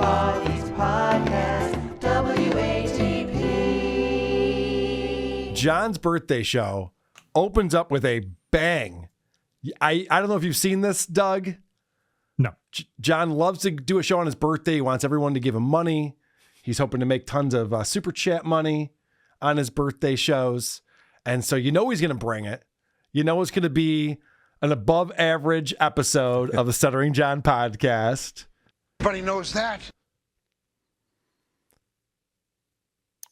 Podcast, WATP. John's birthday show opens up with a bang. I don't know if you've seen this, Doug. No. John loves to do a show on his birthday. He wants everyone to give him money. He's hoping to make tons of super chat money on his birthday shows. And so you know he's going to bring it. You know it's going to be an above average episode of the Stuttering John podcast. Everybody knows that.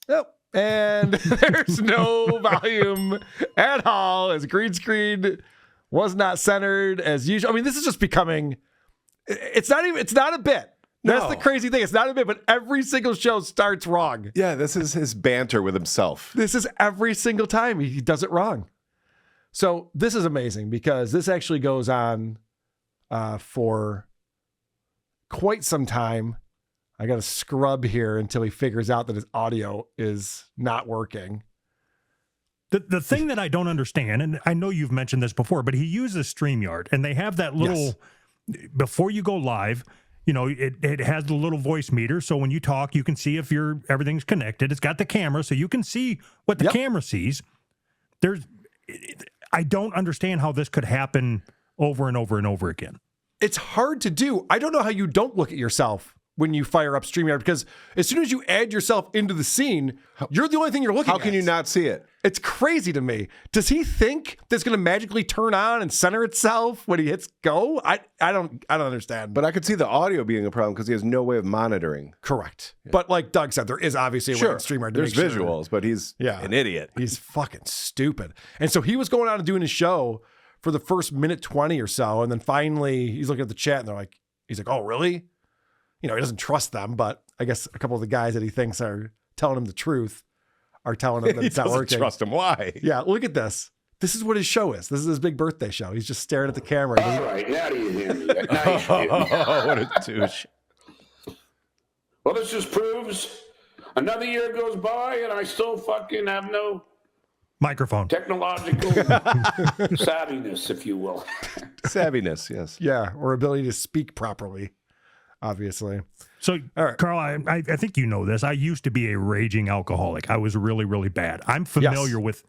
Yep. And there's no volume at all, as green screen was not centered as usual. I mean, this is just becoming, it's not a bit. That's the crazy thing. It's not a bit, but every single show starts wrong. Yeah, this is his banter with himself. This is every single time he does it wrong. So this is amazing because this actually goes on for quite some time. I got to scrub here until he figures out that his audio is not working. The thing that I don't understand, and I know you've mentioned this before, but he uses StreamYard, and they have that little, before you go live, you know, it has the little voice meter, so when you talk, you can see if everything's connected. It's got the camera, so you can see what the camera sees. I don't understand how this could happen over and over and over again. It's hard to do. I don't know how you don't look at yourself when you fire up StreamYard, because as soon as you add yourself into the scene, you're the only thing you're looking at. How can you not see it? It's crazy to me. Does he think that's going to magically turn on and center itself when he hits go? I don't understand. But I could see the audio being a problem because he has no way of monitoring. Correct. Yeah. But like Doug said, there is obviously a way on StreamYard to There's make visuals, but he's an idiot. He's fucking stupid. And so he was going out and doing his show for the first minute 20 or so, and then finally he's looking at the chat and he's like, oh, really? You know, he doesn't trust them, but I guess a couple of the guys that he thinks are telling him the truth are telling him that it's not working. Trust him. Why? Yeah, look at this. This is what his show is. This is his big birthday show. He's just staring at the camera. All right, now do you hear me? Now you hear me. Oh, what a douche. Well, this just proves another year goes by and I still fucking have no Microphone. technological savviness, if you will. Savviness, yes. Yeah, or ability to speak properly, obviously. So, all right. Carl, I think you know this. I used to be a raging alcoholic. I was really, really bad. I'm familiar with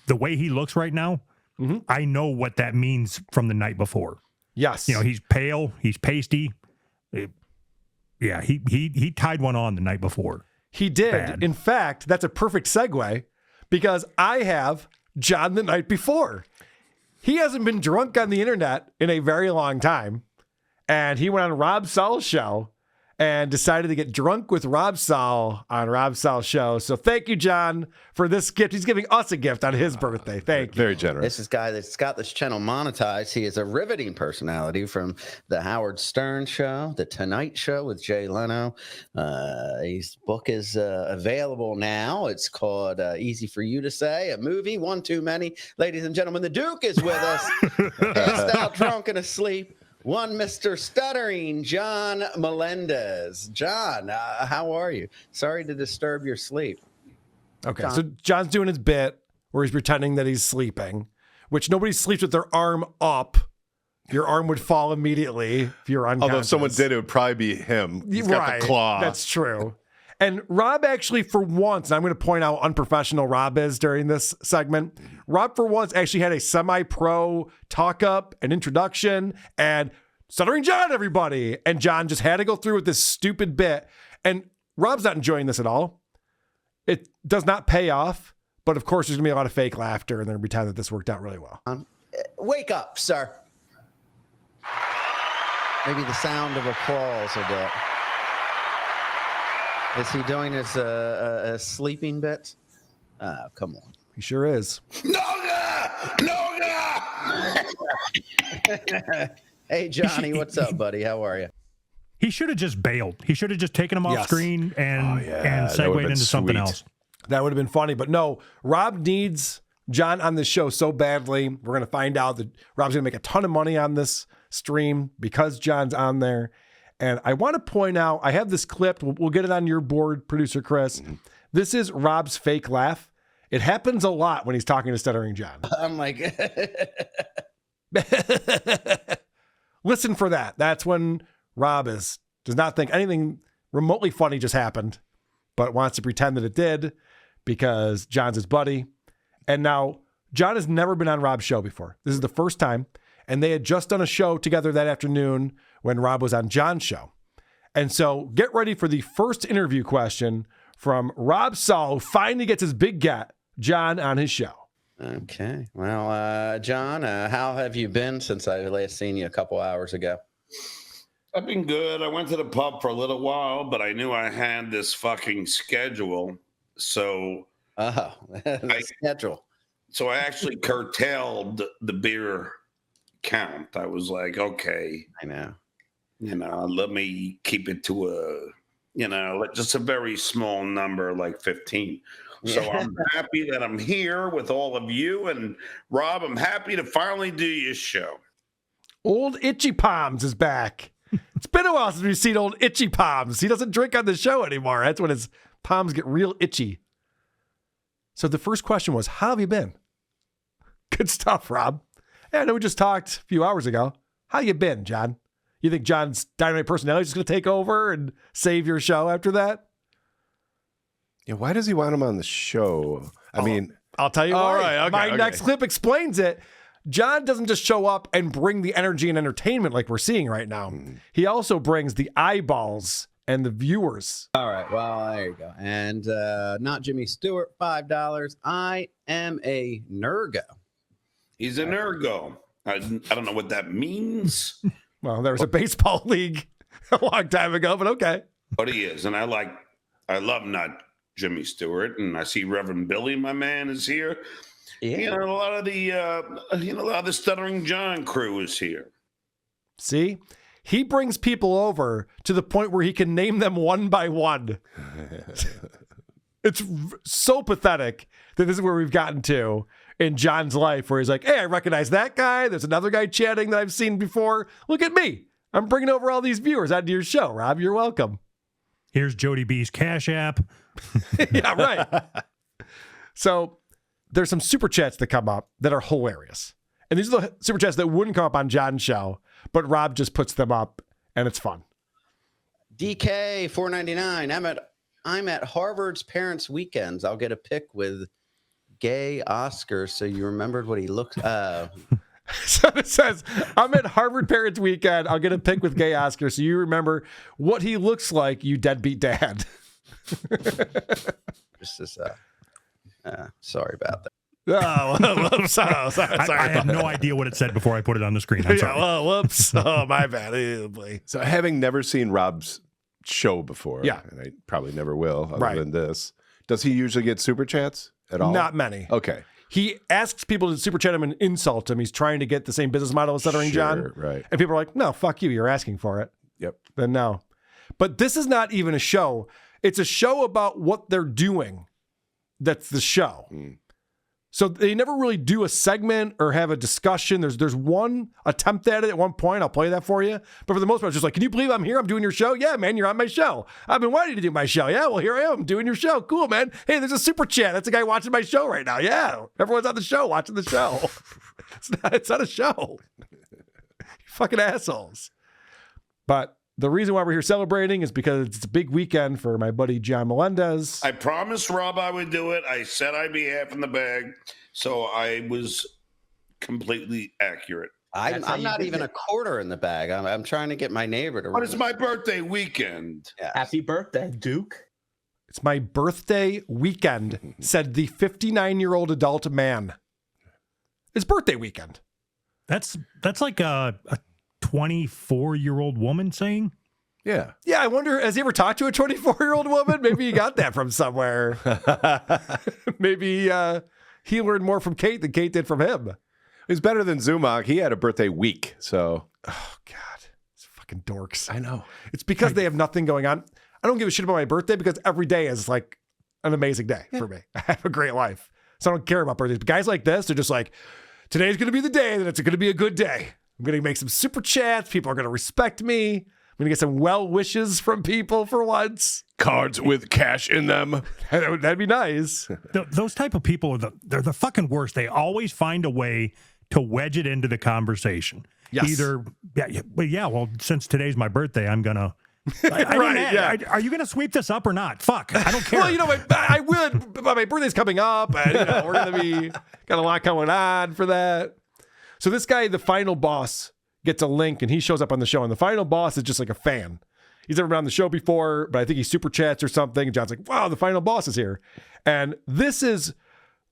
the way he looks right now. Mm-hmm. I know what that means from the night before. Yes. You know, he's pale. He's pasty. Yeah, he tied one on the night before. He did. Bad. In fact, that's a perfect segue because I have John the night before. He hasn't been drunk on the internet in a very long time. And he went on Rob Saul's show and decided to get drunk with Rob Saul on Rob Saul's show. So thank you, John, for this gift. He's giving us a gift on his birthday. Thank you. Very generous. This is a guy that's got this channel monetized. He is a riveting personality from the Howard Stern Show, the Tonight Show with Jay Leno. His book is available now. It's called Easy for You to Say, a movie, one too many. Ladies and gentlemen, the Duke is with us. Passed out, drunk, and asleep. One Mr. Stuttering John Melendez. John, how are you? Sorry to disturb your sleep. Okay, so John's doing his bit where he's pretending that he's sleeping, which nobody sleeps with their arm up. Your arm would fall immediately if you're unconscious. Although if someone did, it would probably be him. He's got the claw. That's true. And Rob actually, for once, and I'm going to point out how unprofessional Rob is during this segment, Rob, for once, actually had a semi-pro talk-up, an introduction, and Stuttering John, everybody. And John just had to go through with this stupid bit. And Rob's not enjoying this at all. It does not pay off. But, of course, there's going to be a lot of fake laughter, and they're going to pretend that this worked out really well. Wake up, sir. Maybe the sound of applause will do. Is he doing his sleeping bit? Come on. He sure is. Hey, Johnny, what's up, buddy? How are you? He should have just bailed. He should have just taken him off screen and segued into something else. That would have been funny. But no, Rob needs John on this show so badly. We're going to find out that Rob's going to make a ton of money on this stream because John's on there. And I want to point out, I have this clip. We'll get it on your board, producer Chris. This is Rob's fake laugh. It happens a lot when he's talking to Stuttering John. I'm like... Listen for that. That's when Rob does not think anything remotely funny just happened, but wants to pretend that it did because John's his buddy. And now John has never been on Rob's show before. This is the first time. And they had just done a show together that afternoon when Rob was on John's show. And so get ready for the first interview question from Rob Saul, who finally gets his big get, John, on his show. Okay. Well, John, how have you been since I last seen you a couple hours ago? I've been good. I went to the pub for a little while, but I knew I had this fucking schedule. So The schedule. So I actually curtailed the beer count. I was like, okay, I know. Let me keep it to just a very small number, like 15. So I'm happy that I'm here with all of you. And Rob, I'm happy to finally do your show. Old Itchy Palms is back. It's been a while since we've seen old Itchy Palms. He doesn't drink on the show anymore. That's when his palms get real itchy. So the first question was, how have you been? Good stuff, Rob. Yeah, I know we just talked a few hours ago. How you been, John? You think John's dynamite personality is going to take over and save your show after that? Yeah, why does he want him on the show? I mean, I'll tell you why. Right, okay, My next clip explains it. John doesn't just show up and bring the energy and entertainment like we're seeing right now. He also brings the eyeballs and the viewers. All right. Well, there you go. And not Jimmy Stewart, $5. I am a Nergo. He's an ergo. I don't know what that means. Well, there was a baseball league a long time ago, but okay. But he is. And I love not Jimmy Stewart. And I see Reverend Billy, my man, is here. Yeah. A lot of the Stuttering John crew is here. See? He brings people over to the point where he can name them one by one. It's so pathetic that this is where we've gotten to in John's life, where he's like, hey, I recognize that guy. There's another guy chatting that I've seen before. Look at me. I'm bringing over all these viewers onto your show, Rob. You're welcome. Here's Jody B's Cash App. Yeah, right. So there's some super chats that come up that are hilarious. And these are the super chats that wouldn't come up on John's show, but Rob just puts them up, and it's fun. DK $4.99. I'm at Harvard's Parents' Weekends. I'll get a pic with gay Oscar, so you remembered what he looked. So it says, I'm at Harvard Parents' Weekend. I'll get a pic with gay Oscar, so you remember what he looks like, you deadbeat dad. This is sorry about that. Oh, whoops. Sorry. I had no idea what it said before I put it on the screen. I'm sorry. Well, whoops. Oh, my bad. Oh, boy. so having never seen Rob's show before, Yeah. and I probably never will other Right. than this, does he usually get super chats at all? Not many. Okay. He asks people to super chat him and insult him. He's trying to get the same business model as Stuttering John. Right. And people are like, no, fuck you. You're asking for it. Yep. Then no. But this is not even a show. It's a show about what they're doing. That's the show. So they never really do a segment or have a discussion. There's one attempt at it at one point. I'll play that for you. But for the most part, it's just like, can you believe I'm here? I'm doing your show? Yeah, man, you're on my show. I've been wanting to do my show. Yeah, well, here I am doing your show. Cool, man. Hey, there's a super chat. That's a guy watching my show right now. Yeah, everyone's on the show watching the show. It's not a show. You fucking assholes. But the reason why we're here celebrating is because it's a big weekend for my buddy John Melendez. I promised Rob I would do it. I said I'd be half in the bag. So I was completely accurate. I'm not even a quarter in the bag. I'm trying to get my neighbor to. But it's my birthday weekend. Yeah. Happy birthday, Duke. It's my birthday weekend, said the 59-year-old adult man. It's birthday weekend. That's like a 24-year-old woman saying. Yeah. Yeah, I wonder, has he ever talked to a 24-year-old woman? Maybe he got that from somewhere. Maybe he learned more from Kate than Kate did from him. He's better than Zumach. He had a birthday week, so. Oh, God. It's fucking dorks. I know. It's because they have nothing going on. I don't give a shit about my birthday because every day is like an amazing day for me. I have a great life. So I don't care about birthdays. But guys like this, they're just like, today's going to be the day that it's going to be a good day. I'm going to make some super chats. People are going to respect me. I'm going to get some well wishes from people for once. Cards with cash in them. That'd be nice. Those type of people are they're the fucking worst. They always find a way to wedge it into the conversation. Yes. Either, well, since today's my birthday, I'm going to Are you going to sweep this up or not? Fuck, I don't care. Well, I would, but my birthday's coming up, and we're going to be got a lot going on for that. So this guy, the final boss, gets a link, and he shows up on the show, and the final boss is just like a fan. He's never been on the show before, but I think he super chats or something. And John's like, wow, the final boss is here. And this is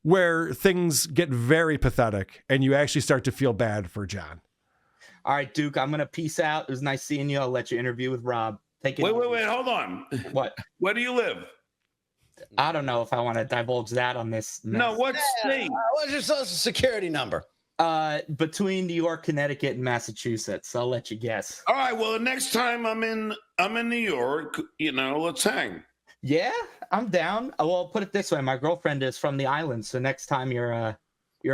where things get very pathetic, and you actually start to feel bad for John. All right, Duke, I'm going to peace out. It was nice seeing you. I'll let you interview with Rob. Take it. Wait, hold on. What? Where do you live? I don't know if I want to divulge that on this. No, what state? What's your social security number? Between New York, Connecticut, and Massachusetts. I'll let you guess. All right. Well, the next time I'm in New York, let's hang. Yeah, I'm down. Well, put it this way: my girlfriend is from the island, so next time you're home.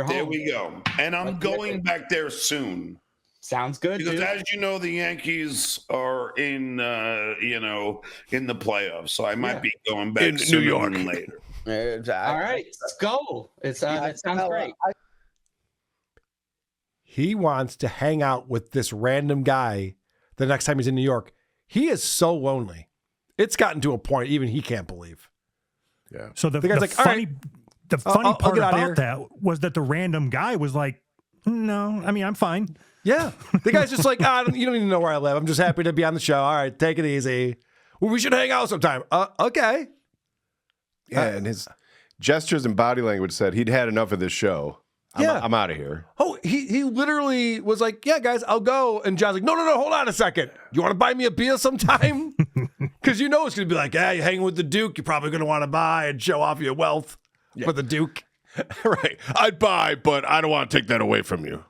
There we go. And I'm going back there soon. Sounds good. Because dude. as you know, the Yankees are in in the playoffs, so I might be going back in sooner New York than later. All right, let's go. It sounds great. He wants to hang out with this random guy the next time he's in New York. He is so lonely. It's gotten to a point even he can't believe. Yeah. So the guy's like, all right, the funny I'll part get out of here. about that was that the random guy was like, no, I mean, I'm fine. Yeah. The guy's just like, you don't even know where I live. I'm just happy to be on the show. All right, take it easy. Well, we should hang out sometime. Okay. Yeah, and his gestures and body language said he'd had enough of this show. I'm out of here. Oh, he literally was like, yeah, guys, I'll go. And John's like, no, hold on a second. You want to buy me a beer sometime? Because it's going to be like, you're hanging with the Duke. You're probably going to want to buy and show off your wealth for the Duke. Right. I'd buy, but I don't want to take that away from you.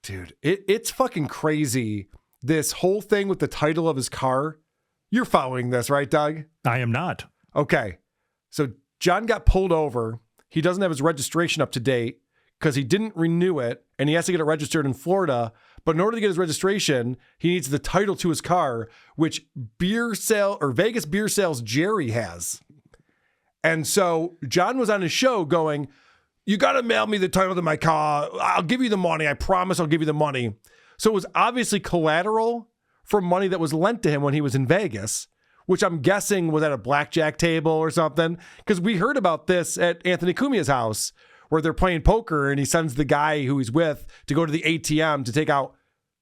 Dude, it's fucking crazy. This whole thing with the title of his car. You're following this, right, Doug? I am not. Okay. So John got pulled over. He doesn't have his registration up to date because he didn't renew it, and he has to get it registered in Florida. But in order to get his registration, he needs the title to his car, which Vegas Beer Sales Jerry has. And so John was on his show going, you got to mail me the title to my car. I'll give you the money. I promise I'll give you the money. So it was obviously collateral for money that was lent to him when he was in Vegas, which I'm guessing was at a blackjack table or something. Because we heard about this at Anthony Cumia's house where they're playing poker and he sends the guy who he's with to go to the ATM to take out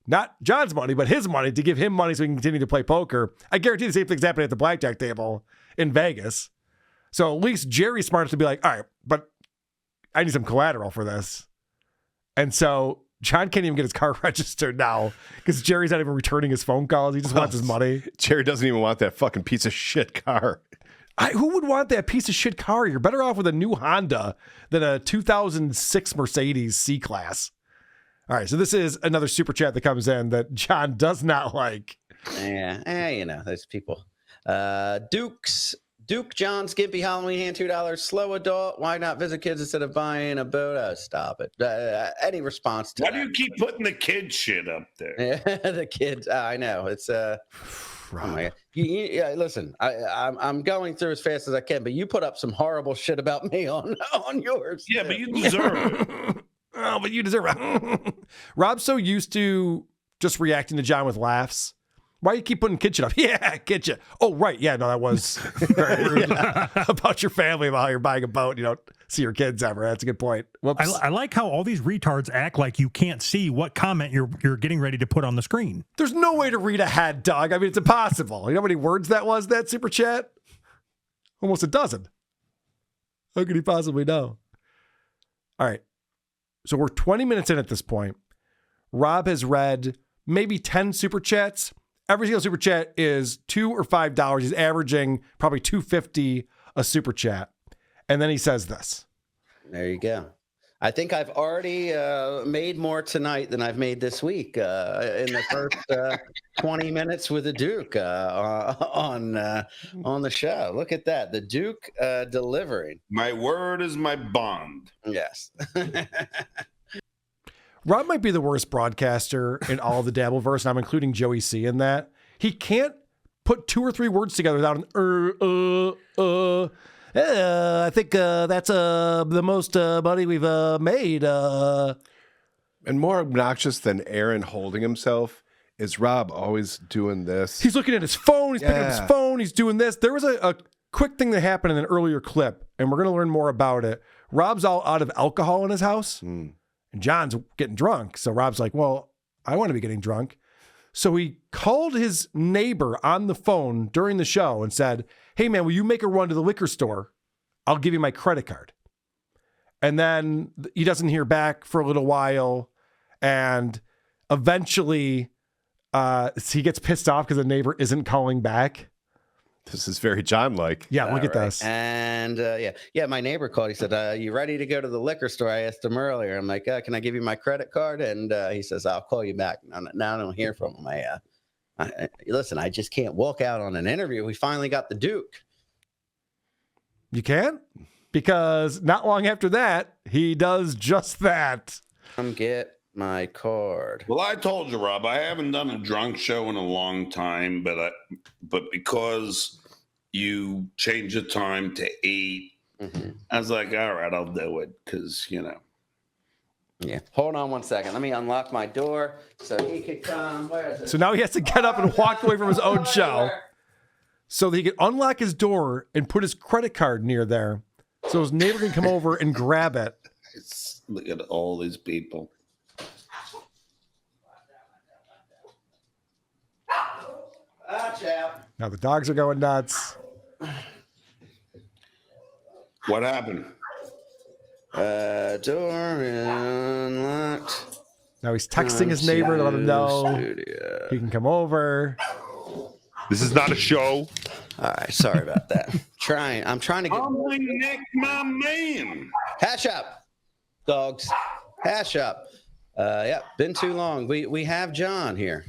not John's money, but his money to give him money so he can continue to play poker. I guarantee the same thing's happening at the blackjack table in Vegas. So at least Jerry's smart enough to be like, all right, but I need some collateral for this. And so John can't even get his car registered now because Jerry's not even returning his phone calls. He just wants his money. Jerry doesn't even want that fucking piece of shit car. Who would want that piece of shit car? You're better off with a new Honda than a 2006 Mercedes C-Class. All right, so this is another super chat that comes in that John does not like. Yeah, there's people. Duke John Skimpy Halloween hand $2 slow adult. Why not visit kids instead of buying a boat? Oh, stop it. Any response to Why that? do you keep putting the kid shit up there? The kids. I know it's Oh my God. Listen, I'm going through as fast as I can, but you put up some horrible shit about me on yours. Yeah, but you deserve it. Oh, but you deserve it. Rob's so used to just reacting to John with laughs. Why do you keep putting kid shit up? Yeah, kid shit. Oh, right. Yeah, no, that was very rude. About your family, about how you're buying a boat and you don't see your kids ever. That's a good point. Whoops. I like how all these retards act like you can't see what comment you're getting ready to put on the screen. There's no way to read ahead, Doug. I mean, it's impossible. You know how many words that was, that super chat? Almost a dozen. How could he possibly know? All right. So we're 20 minutes in at this point. Rob has read maybe 10 super chats. Every single super chat is $2 or $5. He's averaging probably $2.50 a super chat. And then he says this. There you go. I think I've already made more tonight than I've made this week in the first 20 minutes with the Duke on the show. Look at that. The Duke delivering. My word is my bond. Yes. Rob might be the worst broadcaster in all of the Dabbleverse, and I'm including Joey C in that. He can't put 2 or 3 words together without an I think that's the most money we've made. And more obnoxious than Aaron holding himself Is Rob always doing this? He's looking at his phone. He's picking up his phone. He's doing this. There was a quick thing that happened in an earlier clip, and we're going to learn more about it. Rob's all out of alcohol in his house, and John's getting drunk. So Rob's like, well, I want to be getting drunk. So he called his neighbor on the phone during the show and said, hey, man, will you make a run to the liquor store? I'll give you my credit card. And then he doesn't hear back for a little while. And eventually he gets pissed off because the neighbor isn't calling back. This is very John-like. Yeah, look at this. And my neighbor called. He said, you ready to go to the liquor store? I asked him earlier. I'm like, can I give you my credit card? And he says, I'll call you back. Now I don't hear from him. Listen, I just can't walk out on an interview. We finally got the Duke. You can? Because not long after that, he does just that. Come get my card. Well, I told you, Rob, I haven't done a drunk show in a long time, but because you changed the time to 8, I was like, all right, I'll do it because, Yeah. Hold on one second. Let me unlock my door so he could come. Where is it? So now he has to get up and walk away from his own show so that he can unlock his door and put his credit card near there so his neighbor can come over and grab it. Look at all these people. Watch out. Now the dogs are going nuts. What happened? Door unlocked. Now he's texting his neighbor to let him know Studio. he can come over. This is not a show. All right, sorry about that. I'm trying to get Nick, my man. hash up, dogs. Hash up. Been too long. We have John here.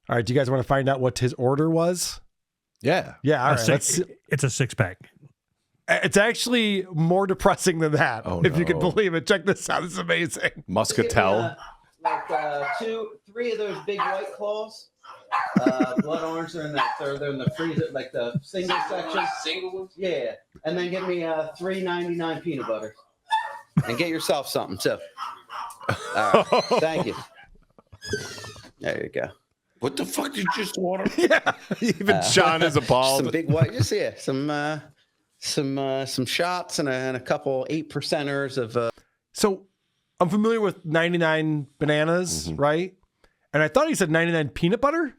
All right, do you guys want to find out what his order was? Yeah. Yeah, all right. It's a 6-pack. It's actually more depressing than that, if you can no. believe it. Check this out. This is amazing. Muscatel. Three of those big White Claws. Blood orange. They're in the freezer, like the single section. Single ones? Yeah, and then give me $3.99 peanut butter, and get yourself something too. All right, thank you. There you go. What the fuck did you just order? Yeah. Even John is appalled. Some big white. Just some shots and a couple 8%ers of. So I'm familiar with 99 bananas, right? And I thought he said 99 peanut butter.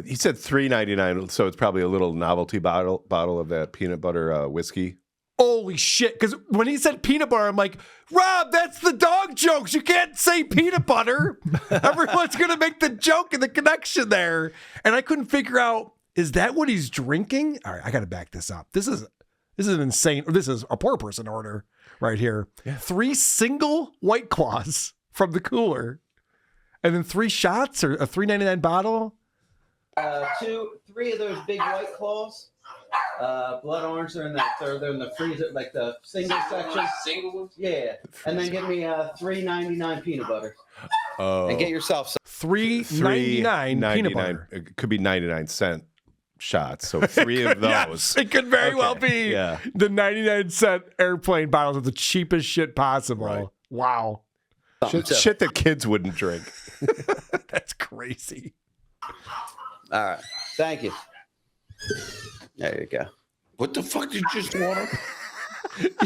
He said $3.99, so it's probably a little novelty bottle of that peanut butter whiskey. Holy shit. Because when he said peanut butter, I'm like, Rob, that's the dog jokes. You can't say peanut butter. Everyone's going to make the joke and the connection there. And I couldn't figure out, is that what he's drinking? All right, I got to back this up. This is an insane, this is a poor person order right here. Yeah. 3 single White Claws from the cooler. And then 3 shots or a $3.99 bottle? 3 of those big White Claws. Blood orange. They're in the freezer, like the single section. Single ones? Yeah, and then give me $3.99 peanut butter. Oh. And get yourself some. $3.99 peanut butter. It could be 99-cent shots. So 3 of those. Yes, it could very well be the 99-cent airplane bottles of the cheapest shit possible. Right. Wow. Shit that kids wouldn't drink. That's crazy. All right. Thank you. There you go. What the fuck did you just order?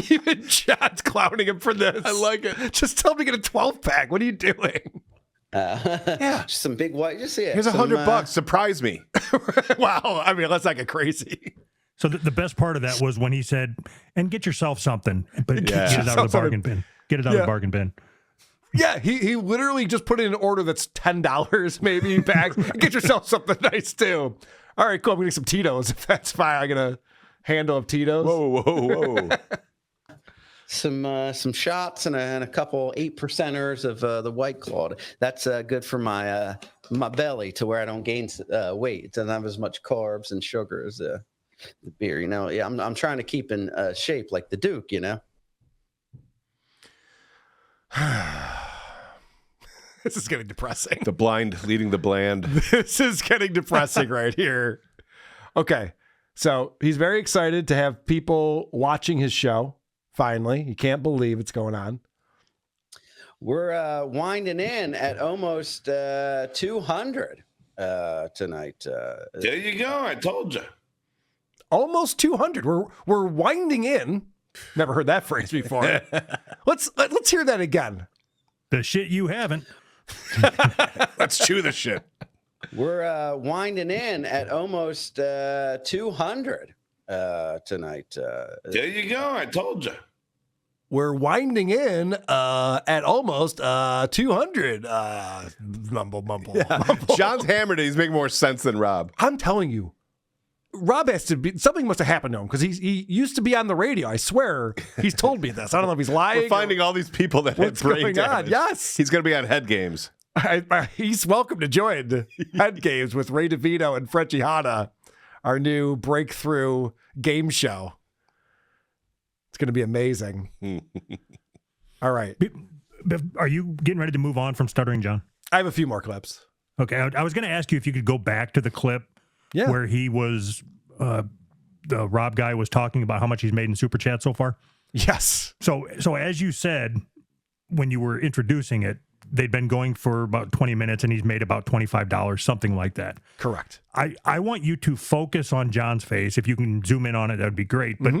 Even John's clowning him for this. I like it. Just tell him to get a 12-pack. What are you doing? Just some big white. Just here's $100. Surprise me. Wow. I mean, let's not get crazy. So the best part of that was when he said, "And get yourself something," but get it out of the bargain bin. Get it out of the bargain bin. Yeah, he literally just put in an order that's $10 maybe bags. Get yourself something nice too. All right, cool. I'm getting some Tito's. If that's fine, I get a handle of Tito's. Whoa. Some shots and a couple 8%ers of the White Claw. That's good for my belly to where I don't gain weight. It doesn't have as much carbs and sugar as the beer. Yeah, I'm trying to keep in shape like the Duke. This is getting depressing. The blind leading the bland. This is getting depressing right here. Okay, so he's very excited to have people watching his show. Finally, he can't believe it's going on. We're winding in at almost 200 tonight. There you go. I told you. Almost 200. We're winding in. Never heard that phrase before. Let's hear that again. The shit you haven't. Let's chew the shit. We're winding in at almost 200 tonight. There you go. I told you. We're winding in at almost 200. Mumble. Yeah. John's hammered it. He's making more sense than Rob. I'm telling you, Rob has to be, something must have happened to him because he used to be on the radio. I swear he's told me this. I don't know if he's lying. We're finding all these people that had brain damage. Yes. He's going to be on Head Games. He's welcome to join Head Games with Ray DeVito and Frenchie Hanna, our new breakthrough game show. It's going to be amazing. All right. Are you getting ready to move on from Stuttering John? I have a few more clips. Okay. I was going to ask you if you could go back to the clip where he was, the Rob guy was talking about how much he's made in Super Chat so far. Yes. So as you said, when you were introducing it, they'd been going for about 20 minutes and he's made about $25, something like that. Correct. I want you to focus on John's face. If you can zoom in on it, that'd be great. But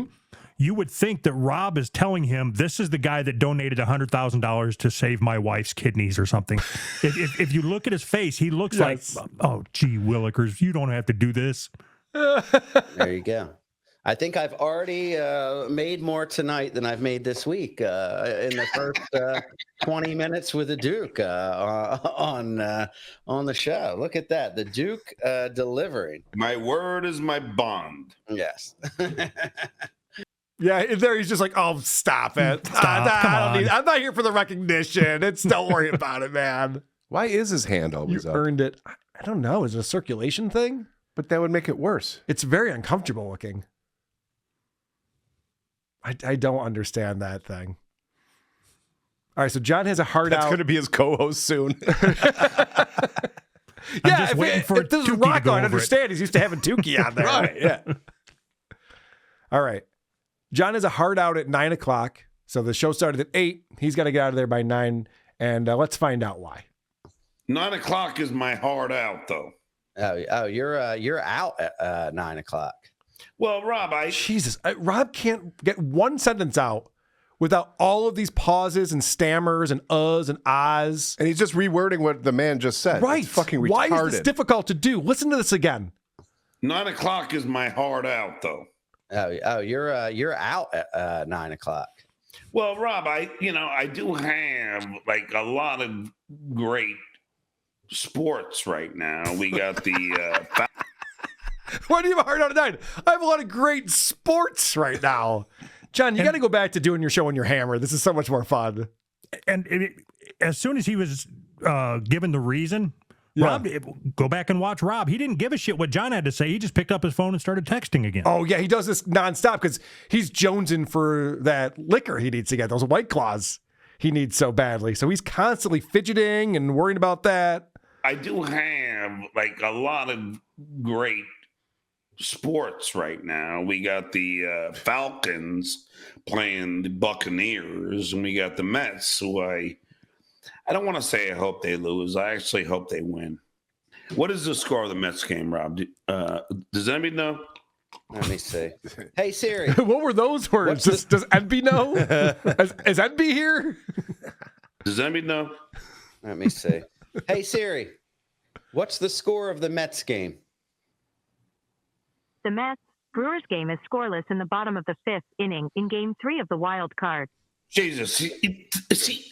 you would think that Rob is telling him, this is the guy that donated $100,000 to save my wife's kidneys or something. if you look at his face, he looks like, oh, gee, Willikers, you don't have to do this. There you go. I think I've already made more tonight than I've made this week in the first 20 minutes with the Duke on the show. Look at that. The Duke delivering. My word is my bond. Yes. Yeah, there he's just like, oh, stop it. Stop, I'm not here for the recognition. Don't worry about it, man. Why is his hand You always up? earned it. I don't know. Is it a circulation thing? But that would make it worse. It's very uncomfortable looking. I don't understand that thing. All right, so John has a heart That's out. going to be his co-host soon. Yeah, just waiting for if this is Tukey to Rocco, go I'd over understand. He's used to having Tukey on there. Right, yeah. All right. John has a hard out at 9 o'clock. So the show started at 8. He's got to get out of there by 9. And let's find out why. 9 o'clock is my hard out, though. Oh, you're out at 9 o'clock. Well, Rob, Jesus, Rob can't get one sentence out without all of these pauses and stammers and uhs and ahs. And he's just rewording what the man just said. Right. It's fucking retarded. Why is this difficult to do? Listen to this again. 9 o'clock is my hard out, though. Oh, you're out at 9 o'clock. Well, Rob, I do have like a lot of great sports right now. We got the Why do you have a hard out at 9? I have a lot of great sports right now. John, you got to go back to doing your show on your hammer. This is so much more fun. And as soon as he was given the reason, Rob, go back and watch Rob. He didn't give a shit what John had to say. He just picked up his phone and started texting again. Oh, yeah, he does this nonstop because he's jonesing for that liquor he needs to get, those White Claws he needs so badly. So he's constantly fidgeting and worrying about that. I do have like a lot of great sports right now. We got the Falcons playing the Buccaneers, and we got the Mets, who I don't want to say I hope they lose. I actually hope they win. What is the score of the Mets game, Rob? Does anybody know? Let me see. Hey, Siri. What were those words? Does Enby know? Is Enby here? Does anybody know? Let me see. Hey, Siri. What's the score of the Mets game? The Mets-Brewers game is scoreless in the bottom of the 5th inning in Game 3 of the wild card. Jesus. See,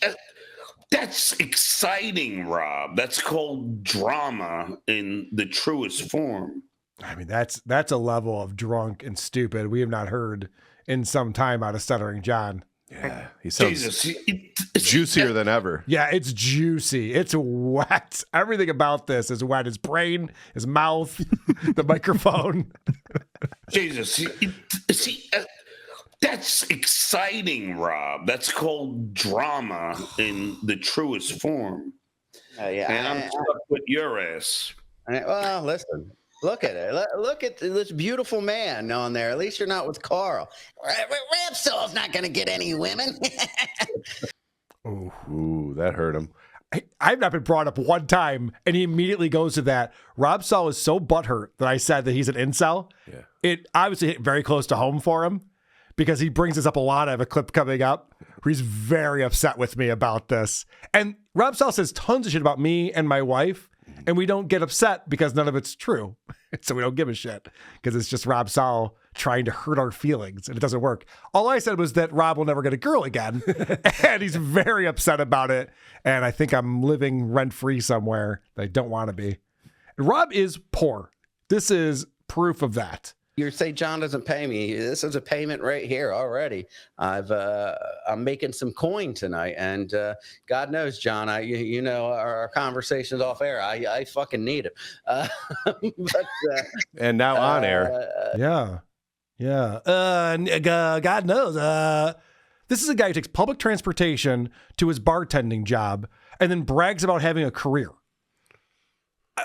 that's exciting, Rob. That's called drama in the truest form. I mean, that's a level of drunk and stupid we have not heard in some time out of Stuttering John. Yeah, he sounds Jesus. juicier than ever. Yeah, it's juicy. It's wet. Everything about this is wet. His brain, his mouth, the microphone. Jesus. See, that's exciting, Rob. That's called drama in the truest form. Yeah, and I'm stuck with your ass. Well, listen. Look at it. Look at this beautiful man on there. At least you're not with Carl. Rob Saul's not going to get any women. Ooh, that hurt him. I've not been brought up one time, and he immediately goes to that. Rob Saul is so butthurt that I said that he's an incel. Yeah. It obviously hit very close to home for him because he brings this up a lot. I have a clip coming up where he's very upset with me about this. And Rob Saul says tons of shit about me and my wife, and we don't get upset because none of it's true. So we don't give a shit because it's just Rob Saul trying to hurt our feelings, and it doesn't work. All I said was that Rob will never get a girl again, and he's very upset about it. And I think I'm living rent-free somewhere that I don't want to be. Rob is poor. This is proof of that. You say John doesn't pay me. This is a payment right here already. I'm making some coin tonight, and God knows, John, you know our conversations off air. I fucking need it. And now on air. Yeah. God knows. This is a guy who takes public transportation to his bartending job and then brags about having a career.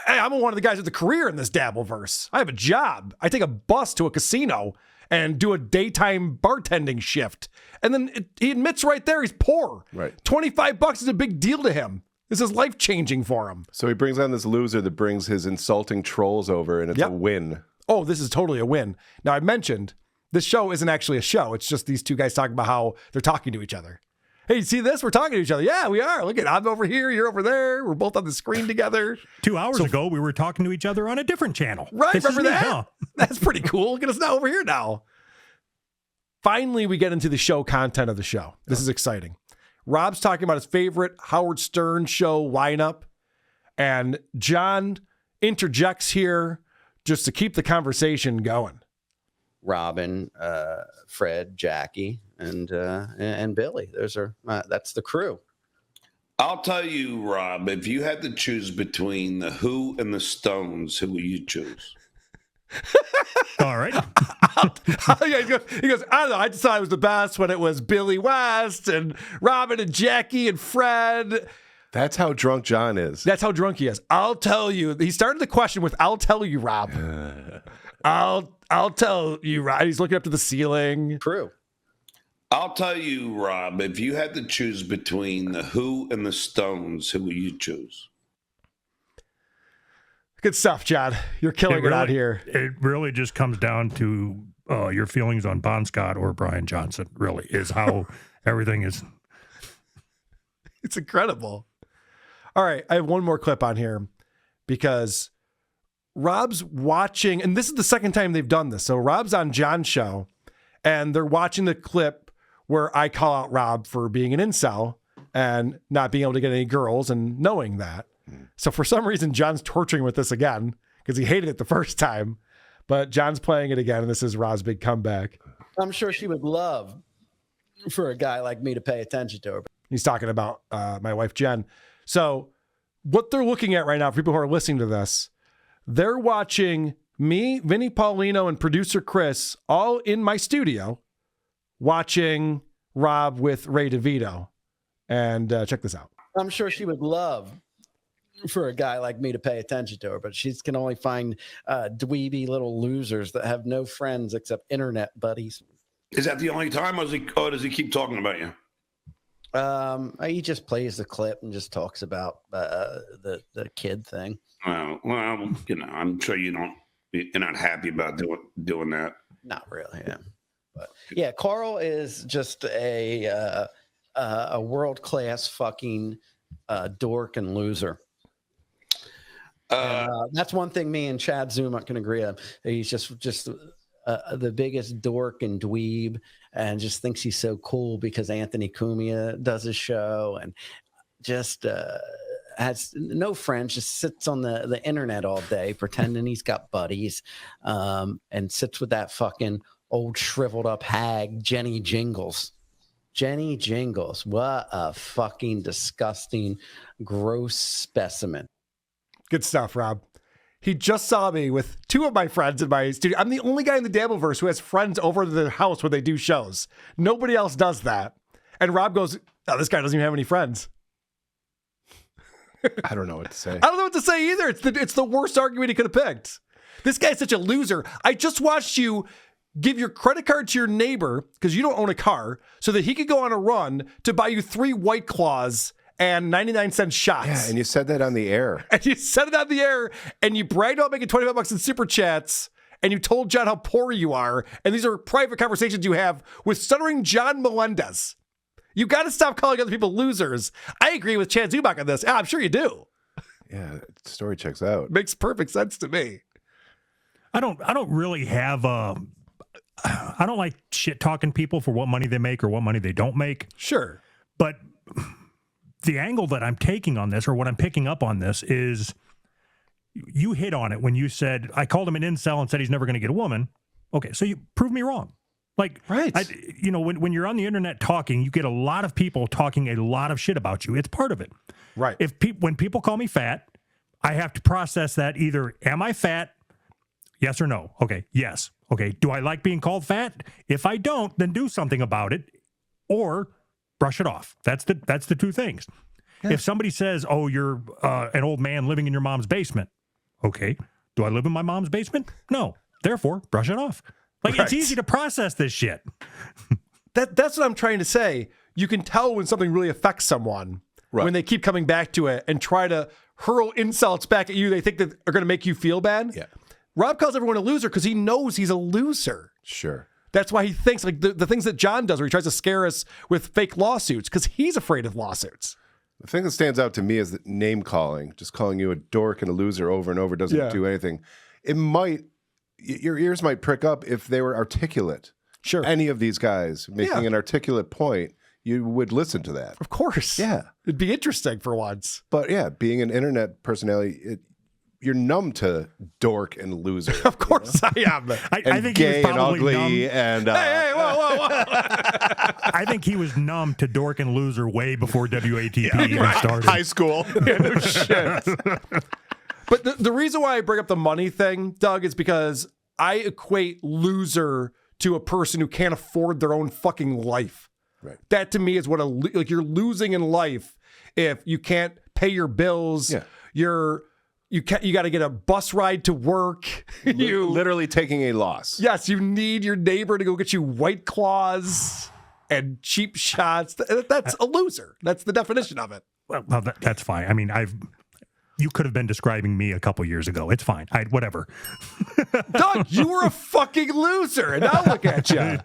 I'm one of the guys with a career in this Dabbleverse. I have a job. I take a bus to a casino and do a daytime bartending shift. And then he admits right there he's poor. Right. $25 is a big deal to him. This is life-changing for him. So he brings on this loser that brings his insulting trolls over, and it's a win. Oh, this is totally a win. Now, I mentioned this show isn't actually a show. It's just these two guys talking about how they're talking to each other. Hey, you see this? We're talking to each other. Yeah, we are. Look at, I'm over here. You're over there. We're both on the screen together. 2 hours ago, we were talking to each other on a different channel. Right. This Remember is that? me, huh? That's pretty cool. Look at us now over here now. Finally, we get into the show content of the show. This is exciting. Rob's talking about his favorite Howard Stern show lineup. And John interjects here just to keep the conversation going. Robin, Fred, Jackie, and Billy. That's the crew. I'll tell you, Rob, if you had to choose between the Who and the Stones, who will you choose? All right. He goes, I don't know. I decided it was the best when it was Billy West and Robin and Jackie and Fred. That's how drunk John is. That's how drunk he is. I'll tell you. He started the question with, I'll tell you, Rob. I'll tell you, Rob. He's looking up to the ceiling. True. I'll tell you, Rob, if you had to choose between the Who and the Stones, who will you choose? Good stuff, John. You're killing it out here. It really just comes down to your feelings on Bon Scott or Brian Johnson, really, is how everything is. It's incredible. All right, I have one more clip on here because Rob's watching, and this is the second time they've done this. So Rob's on John's show, and they're watching the clip where I call out Rob for being an incel and not being able to get any girls and knowing that. So for some reason, John's torturing with this again because he hated it the first time, but John's playing it again, and this is Rob's big comeback. I'm sure she would love for a guy like me to pay attention to her. He's talking about my wife, Jen. So what they're looking at right now, for people who are listening to this, they're watching me, Vinny Paulino, and producer Chris all in my studio watching Rob with Ray DeVito. And check this out. I'm sure she would love for a guy like me to pay attention to her, but she can only find dweeby little losers that have no friends except internet buddies. Is that the only time, or does he keep talking about you? He just plays the clip and just talks about the kid thing. Well, you know, I'm sure you're not happy about doing that. Not really, yeah. But yeah, Carl is just a world-class fucking dork and loser. That's one thing me and Chad Zuma can agree on. He's just the biggest dork and dweeb, and just thinks he's so cool because Anthony Cumia does his show, and just has no friends, just sits on the internet all day pretending he's got buddies, and sits with that fucking old shriveled up hag, Jenny Jingles. Jenny Jingles, what a fucking disgusting, gross specimen. Good stuff, Rob. He just saw me with two of my friends in my studio. I'm the only guy in the Dabbleverse who has friends over to the house when they do shows. Nobody else does that. And Rob goes, oh, this guy doesn't even have any friends. I don't know what to say. I don't know what to say either. It's the worst argument he could have picked. This guy's such a loser. I just watched you give your credit card to your neighbor because you don't own a car so that he could go on a run to buy you 3 White Claws and 99-cent shots. Yeah, and you said that on the air. And you said it on the air, and you bragged about making $25 in super chats, and you told John how poor you are, and these are private conversations you have with Stuttering John Melendez. You got to stop calling other people losers. I agree with Chad Zubak on this. Yeah, I'm sure you do. Yeah, the story checks out. Makes perfect sense to me. I don't really have I don't like shit talking people for what money they make or what money they don't make. Sure. But the angle that I'm taking on this, or what I'm picking up on this, is you hit on it when you said, I called him an incel and said he's never going to get a woman. Okay, so you prove me wrong. Like, right. When you're on the internet talking, you get a lot of people talking a lot of shit about you. It's part of it. Right. When people call me fat, I have to process that either, am I fat? Yes or no? Okay, yes. Okay, do I like being called fat? If I don't, then do something about it, or brush it off. That's the two things. Yeah. If somebody says, oh, you're an old man living in your mom's basement. Okay, do I live in my mom's basement? No. Therefore, brush it off. Like, It's easy to process this shit. That's what I'm trying to say. You can tell when something really affects someone when they keep coming back to it and try to hurl insults back at you they think that are going to make you feel bad. Yeah. Rob calls everyone a loser because he knows he's a loser. Sure. That's why he thinks, like, the things that John does where he tries to scare us with fake lawsuits because he's afraid of lawsuits. The thing that stands out to me is that name calling, just calling you a dork and a loser over and over doesn't do anything. Your ears might prick up if they were articulate. Sure. Any of these guys making an articulate point, you would listen to that. Of course. Yeah. It'd be interesting for once. But yeah, being an internet personality, you're numb to dork and loser. Of course I am. I think gay he was and ugly numb. and hey, whoa. I think he was numb to dork and loser way before WATP even started. High school. No shit. But the reason why I bring up the money thing, Doug, is because I equate loser to a person who can't afford their own fucking life. Right. That to me is what you're losing in life if you can't pay your bills. Yeah. You got to get a bus ride to work. You literally taking a loss. Yes, you need your neighbor to go get you White Claws and cheap shots. That's a loser. That's the definition of it. Well, that's fine. I mean, you could have been describing me a couple years ago. It's fine. Whatever. Doug, you were a fucking loser, and now look at you.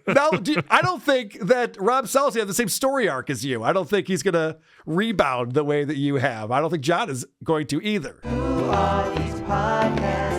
Now, I don't think that Rob Saul has the same story arc as you. I don't think he's going to rebound the way that you have. I don't think John is going to either. Who are these podcasts?